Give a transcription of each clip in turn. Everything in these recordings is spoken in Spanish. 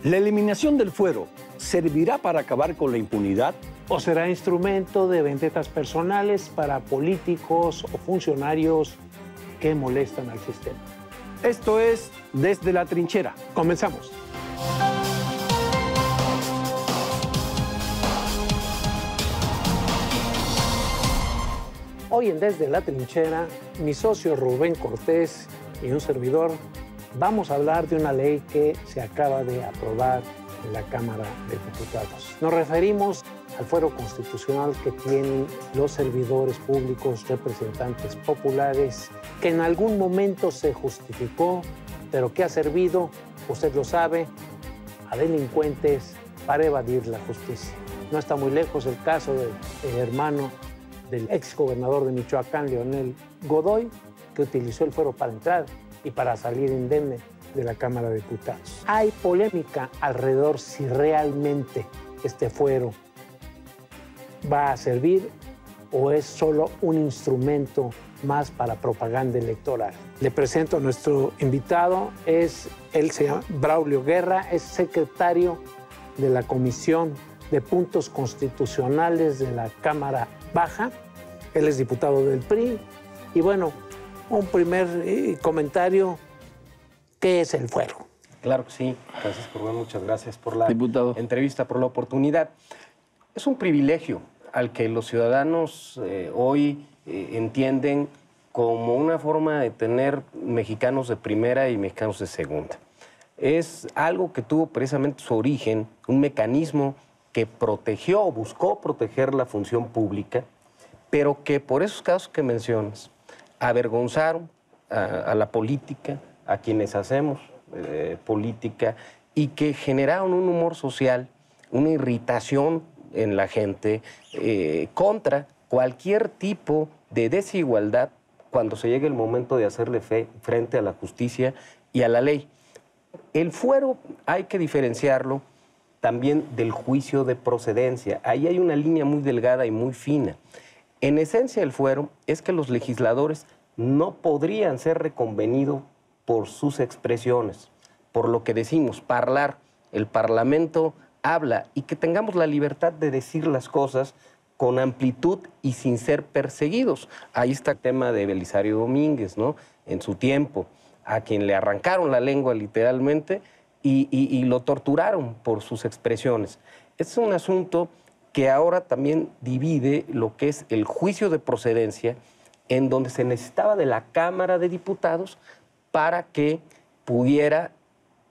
¿La eliminación del fuero servirá para acabar con la impunidad? ¿O será instrumento de vendettas personales para políticos o funcionarios que molestan al sistema? Esto es Desde la Trinchera. Comenzamos. Hoy en Desde la Trinchera, mi socio Rubén Cortés y un servidor vamos a hablar de una ley que se acaba de aprobar en la Cámara de Diputados. Nos referimos al fuero constitucional que tienen los servidores públicos, representantes populares, que en algún momento se justificó, pero que ha servido, usted lo sabe, a delincuentes para evadir la justicia. No está muy lejos el caso del hermano del ex gobernador de Michoacán, Leonel Godoy, que utilizó el fuero para entrar y para salir indemne de la Cámara de Diputados. Hay polémica alrededor si realmente este fuero va a servir o es solo un instrumento más para propaganda electoral. Le presento a nuestro invitado, él se llama Braulio Guerra, es secretario de la Comisión de Puntos Constitucionales de la Cámara Baja, él es diputado del PRI, y bueno, un primer comentario, ¿qué es el fuero? Claro que sí, Francisco Rubén, muchas gracias por la entrevista, por la oportunidad. Es un privilegio al que los ciudadanos hoy entienden como una forma de tener mexicanos de primera y mexicanos de segunda. Es algo que tuvo precisamente su origen, un mecanismo que protegió o buscó proteger la función pública, pero que por esos casos que mencionas, avergonzaron a la política, a quienes hacemos política, y que generaron un humor social, una irritación en la gente contra cualquier tipo de desigualdad cuando se llegue el momento de hacerle frente a la justicia y a la ley. El fuero hay que diferenciarlo también del juicio de procedencia. Ahí hay una línea muy delgada y muy fina. En esencia, el fuero es que los legisladores no podrían ser reconvenidos por sus expresiones, por lo que decimos, parlar. El Parlamento habla y que tengamos la libertad de decir las cosas con amplitud y sin ser perseguidos. Ahí está el tema de Belisario Domínguez, ¿no? En su tiempo, a quien le arrancaron la lengua literalmente y lo torturaron por sus expresiones. Es un asunto que ahora también divide lo que es el juicio de procedencia, en donde se necesitaba de la Cámara de Diputados para que pudiera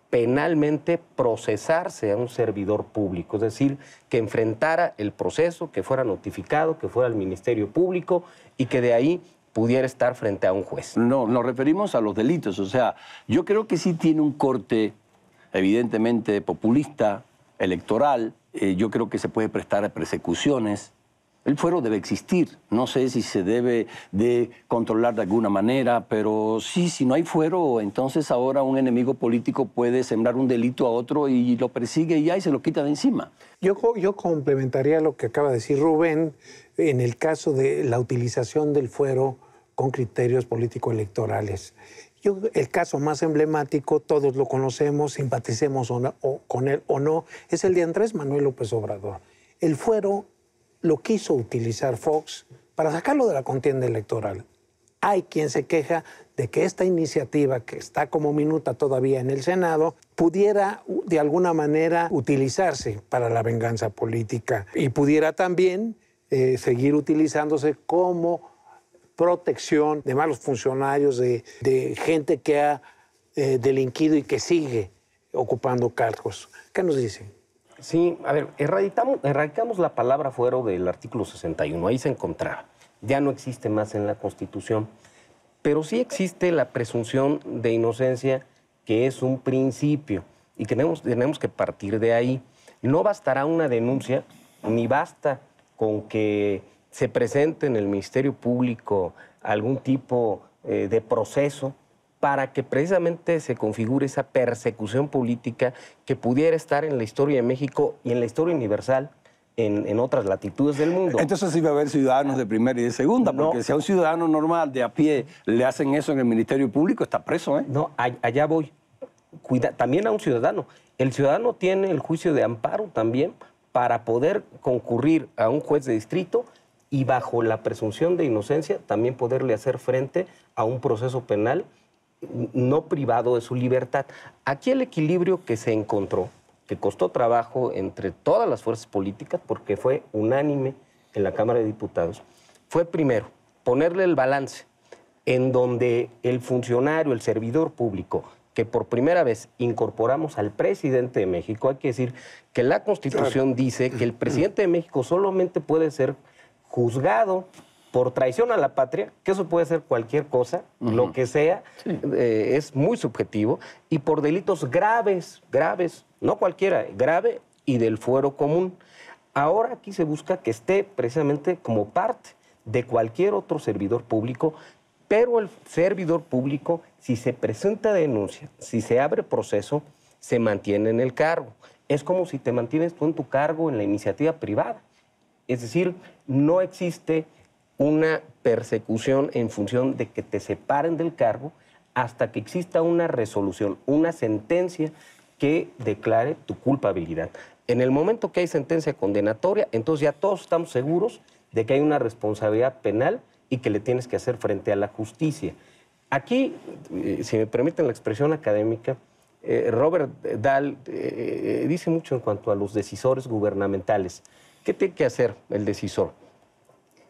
penalmente procesarse a un servidor público, es decir, que enfrentara el proceso, que fuera notificado, que fuera al Ministerio Público y que de ahí pudiera estar frente a un juez. No, nos referimos a los delitos, o sea, yo creo que sí tiene un corte evidentemente populista, electoral, yo creo que se puede prestar a persecuciones. El fuero debe existir, no sé si se debe de controlar de alguna manera, pero sí, si no hay fuero, entonces ahora un enemigo político puede sembrar un delito a otro y lo persigue y ya y se lo quita de encima. Yo complementaría lo que acaba de decir Rubén en el caso de la utilización del fuero con criterios político-electorales. El caso más emblemático, todos lo conocemos, simpaticemos con él o no, es el de Andrés Manuel López Obrador. El fuero lo quiso utilizar Fox para sacarlo de la contienda electoral. Hay quien se queja de que esta iniciativa, que está como minuta todavía en el Senado, pudiera de alguna manera utilizarse para la venganza política y pudiera también seguir utilizándose como protección de malos funcionarios, de gente que ha delinquido y que sigue ocupando cargos. ¿Qué nos dicen? Sí, a ver, erradicamos la palabra fuero del artículo 61, ahí se encontraba. Ya no existe más en la Constitución, pero sí existe la presunción de inocencia, que es un principio, y que tenemos que partir de ahí. No bastará una denuncia, ni basta con que se presente en el Ministerio Público algún tipo de proceso para que precisamente se configure esa persecución política que pudiera estar en la historia de México y en la historia universal en otras latitudes del mundo. Entonces sí va a haber ciudadanos de primera y de segunda, porque no, si a un ciudadano normal de a pie le hacen eso en el Ministerio Público, está preso, ¿eh? No, allá voy. también a un ciudadano. El ciudadano tiene el juicio de amparo también para poder concurrir a un juez de distrito y bajo la presunción de inocencia también poderle hacer frente a un proceso penal no privado de su libertad. Aquí el equilibrio que se encontró, que costó trabajo entre todas las fuerzas políticas, porque fue unánime en la Cámara de Diputados, fue primero ponerle el balance en donde el funcionario, el servidor público, que por primera vez incorporamos al presidente de México, hay que decir que la Constitución dice que el presidente de México solamente puede ser juzgado por traición a la patria, que eso puede ser cualquier cosa, lo que sea, es muy subjetivo, y por delitos graves, no cualquiera, grave y del fuero común. Ahora aquí se busca que esté precisamente como parte de cualquier otro servidor público, pero el servidor público, si se presenta denuncia, si se abre proceso, se mantiene en el cargo. Es como si te mantienes tú en tu cargo en la iniciativa privada. Es decir, no existe una persecución en función de que te separen del cargo hasta que exista una resolución, una sentencia que declare tu culpabilidad. En el momento que hay sentencia condenatoria, entonces ya todos estamos seguros de que hay una responsabilidad penal y que le tienes que hacer frente a la justicia. Aquí, si me permiten la expresión académica, Robert Dahl dice mucho en cuanto a los decisores gubernamentales. ¿Qué tiene que hacer el decisor?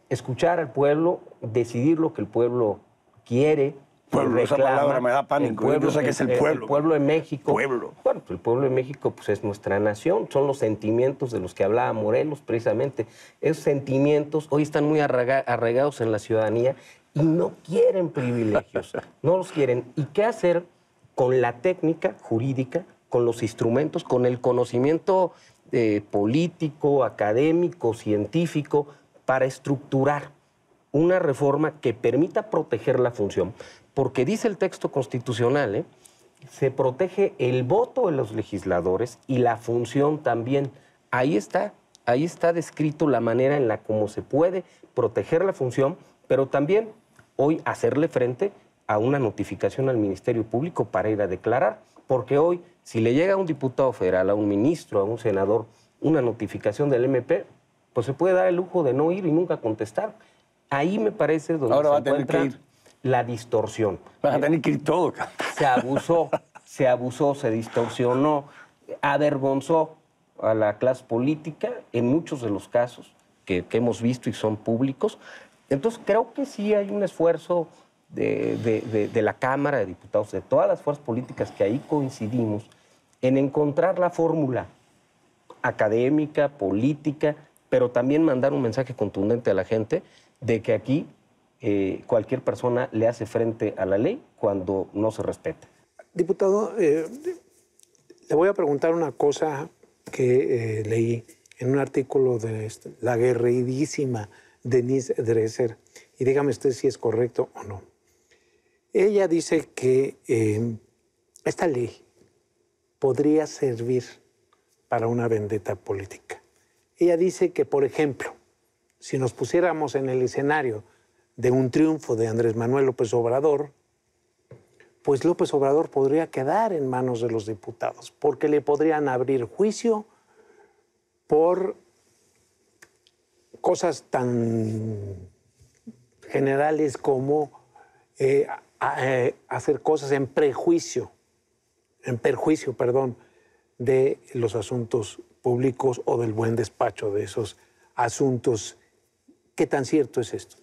Escuchar al pueblo, decidir lo que el pueblo quiere. Pueblo, esa palabra me da pánico. Yo sé que es el pueblo. El pueblo de México. Pueblo. Bueno, el pueblo de México pues, es nuestra nación. Son los sentimientos de los que hablaba Morelos, precisamente. Esos sentimientos hoy están muy arraigados en la ciudadanía y no quieren privilegios. No los quieren. ¿Y qué hacer con la técnica jurídica, con los instrumentos, con el conocimiento político, académico, científico, para estructurar una reforma que permita proteger la función? Porque dice el texto constitucional, se protege el voto de los legisladores y la función también. Ahí está descrito la manera en la cómo se puede proteger la función, pero también hoy hacerle frente a una notificación al Ministerio Público para ir a declarar. Porque hoy, si le llega a un diputado federal, a un ministro, a un senador, una notificación del MP, pues se puede dar el lujo de no ir y nunca contestar. Ahí me parece donde ahora se va a tener encuentra que ir. La distorsión. Vas a tener que ir todo. Se abusó, se distorsionó, avergonzó a la clase política en muchos de los casos que hemos visto y son públicos. Entonces creo que sí hay un esfuerzo de la Cámara de Diputados, de todas las fuerzas políticas que ahí coincidimos, en encontrar la fórmula académica, política, pero también mandar un mensaje contundente a la gente de que aquí cualquier persona le hace frente a la ley cuando no se respeta. Diputado, le voy a preguntar una cosa que leí en un artículo de la aguerridísima Denise Dresser, y dígame usted si es correcto o no. Ella dice que esta ley podría servir para una vendetta política. Ella dice que, por ejemplo, si nos pusiéramos en el escenario de un triunfo de Andrés Manuel López Obrador, pues López Obrador podría quedar en manos de los diputados, porque le podrían abrir juicio por cosas tan generales como hacer cosas en perjuicio, de los asuntos públicos o del buen despacho de esos asuntos. ¿Qué tan cierto es esto?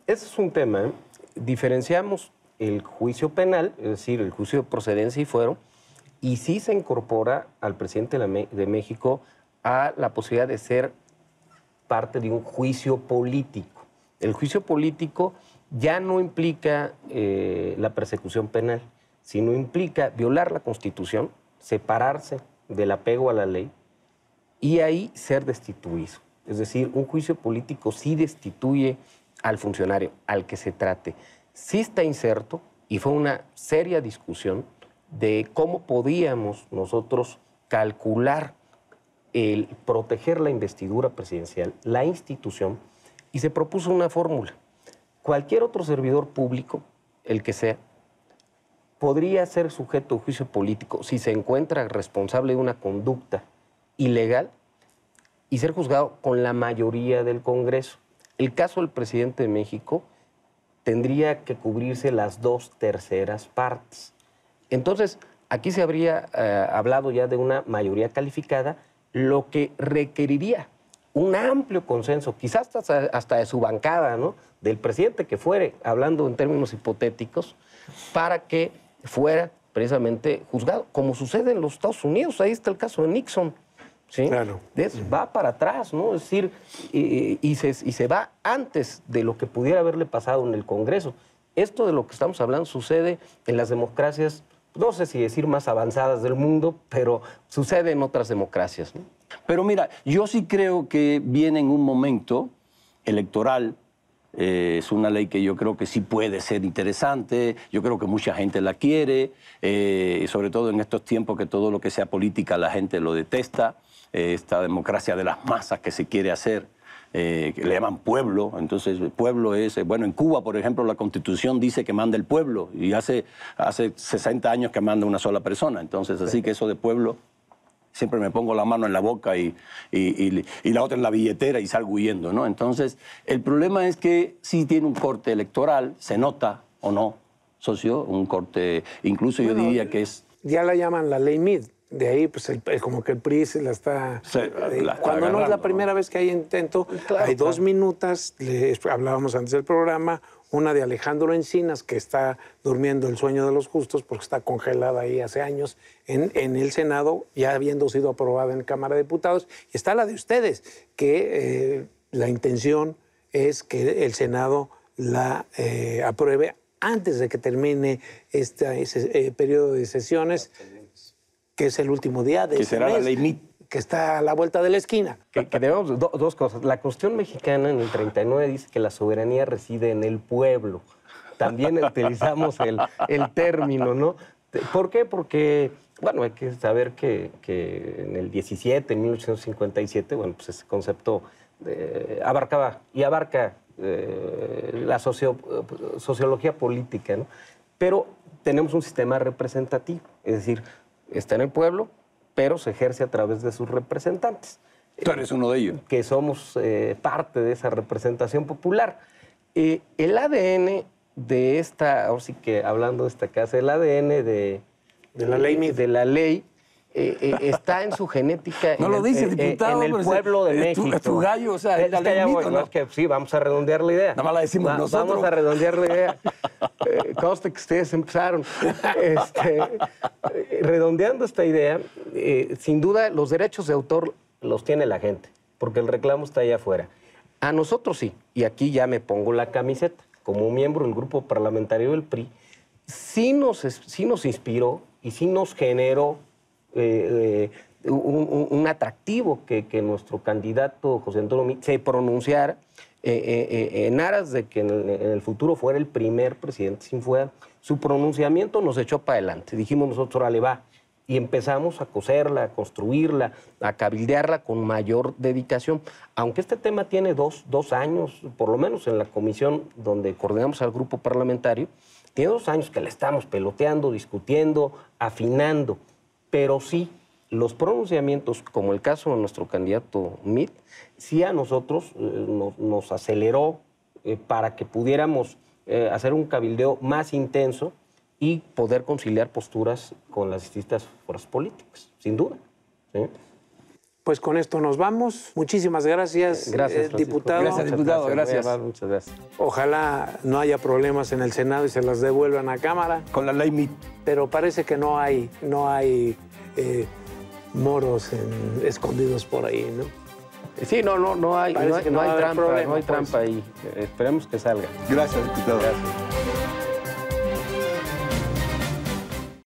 Ese es un tema. Diferenciamos el juicio penal, es decir, el juicio de procedencia y fuero, y sí se incorpora al presidente de México a la posibilidad de ser parte de un juicio político. El juicio político ya no implica la persecución penal, sino implica violar la Constitución, separarse del apego a la ley y ahí ser destituido. Es decir, un juicio político sí destituye al funcionario, al que se trate. Sí está inserto, y fue una seria discusión de cómo podíamos nosotros calcular el proteger la investidura presidencial, la institución, y se propuso una fórmula. Cualquier otro servidor público, el que sea, podría ser sujeto de juicio político si se encuentra responsable de una conducta ilegal y ser juzgado con la mayoría del Congreso. El caso del presidente de México tendría que cubrirse las 2/3 partes. Entonces, aquí se habría hablado ya de una mayoría calificada, lo que requeriría un amplio consenso, quizás hasta de su bancada, ¿no?, del presidente que fuere, hablando en términos hipotéticos, para que fuera precisamente juzgado, como sucede en los Estados Unidos. Ahí está el caso de Nixon. ¿Sí? Claro. Va para atrás, ¿no? Es decir, y se va antes de lo que pudiera haberle pasado en el Congreso. Esto de lo que estamos hablando sucede en las democracias, no sé si decir más avanzadas del mundo, pero sucede en otras democracias, ¿no? Pero mira, yo sí creo que viene en un momento electoral. Es una ley que yo creo que sí puede ser interesante, yo creo que mucha gente la quiere, sobre todo en estos tiempos que todo lo que sea política la gente lo detesta, esta democracia de las masas que se quiere hacer, que le llaman pueblo. Entonces el pueblo es, bueno, en Cuba, por ejemplo, la Constitución dice que manda el pueblo y hace 60 años que manda una sola persona. Entonces, así que eso de pueblo, siempre me pongo la mano en la boca y la otra en la billetera y salgo huyendo, ¿no? Entonces, el problema es que sí tiene un corte electoral, se nota o no, socio, un corte, incluso yo diría que es... Ya la llaman la ley Meade. De ahí, pues, como que el PRI se la está... Cuando no es la primera vez que hay intento, claro, hay 2 minutas, hablábamos antes del programa, una de Alejandro Encinas, que está durmiendo el sueño de los justos porque está congelada ahí hace años en el Senado, ya habiendo sido aprobada en Cámara de Diputados. Y está la de ustedes, que la intención es que el Senado la apruebe antes de que termine ese periodo de sesiones, que es el último día de ese mes, la ley Meade, que está a la vuelta de la esquina. Que debemos dos cosas. La Constitución mexicana en el 39 dice que la soberanía reside en el pueblo. También utilizamos el término, ¿no? ¿Por qué? Porque, bueno, hay que saber que en el 17, en 1857, bueno, pues ese concepto abarca la sociología política, ¿no? Pero tenemos un sistema representativo, es decir, está en el pueblo, pero se ejerce a través de sus representantes. Tú eres uno de ellos. Que somos parte de esa representación popular. El ADN de esta, ahora sí que hablando de esta casa, el ADN de la ley Meade, de la ley, está en su genética. No lo dice, diputado. En el pueblo de México. Es tu gallo, o sea, es la ley Meade, ¿no? Es que sí, vamos a redondear la idea. Nada más la decimos nosotros. Vamos a redondear la idea. Conste que ustedes empezaron. Redondeando esta idea, sin duda los derechos de autor los tiene la gente, porque el reclamo está allá afuera. A nosotros sí, y aquí ya me pongo la camiseta, como miembro del grupo parlamentario del PRI, sí nos inspiró y sí nos generó un atractivo que nuestro candidato José Antonio Meade se pronunciara en aras de que en el futuro fuera el primer presidente sin fuero. Su pronunciamiento nos echó para adelante. Dijimos nosotros, órale, va. Y empezamos a coserla, a construirla, a cabildearla con mayor dedicación. Aunque este tema tiene dos años, por lo menos en la comisión donde coordinamos al grupo parlamentario, tiene 2 años que la estamos peloteando, discutiendo, afinando. Pero sí, los pronunciamientos, como el caso de nuestro candidato Meade, sí a nosotros nos aceleró para que pudiéramos hacer un cabildeo más intenso y poder conciliar posturas con las distintas fuerzas políticas, sin duda. ¿Sí? Pues con esto nos vamos. Muchísimas gracias, diputado. Gracias, diputado. Gracias. Muchas gracias. Ojalá no haya problemas en el Senado y se las devuelvan a Cámara. Con la ley Meade. Pero parece que no hay moros escondidos por ahí, ¿no? Sí, no hay trampa, problema, no hay trampa ahí. Esperemos que salga. Gracias, diputado. Gracias.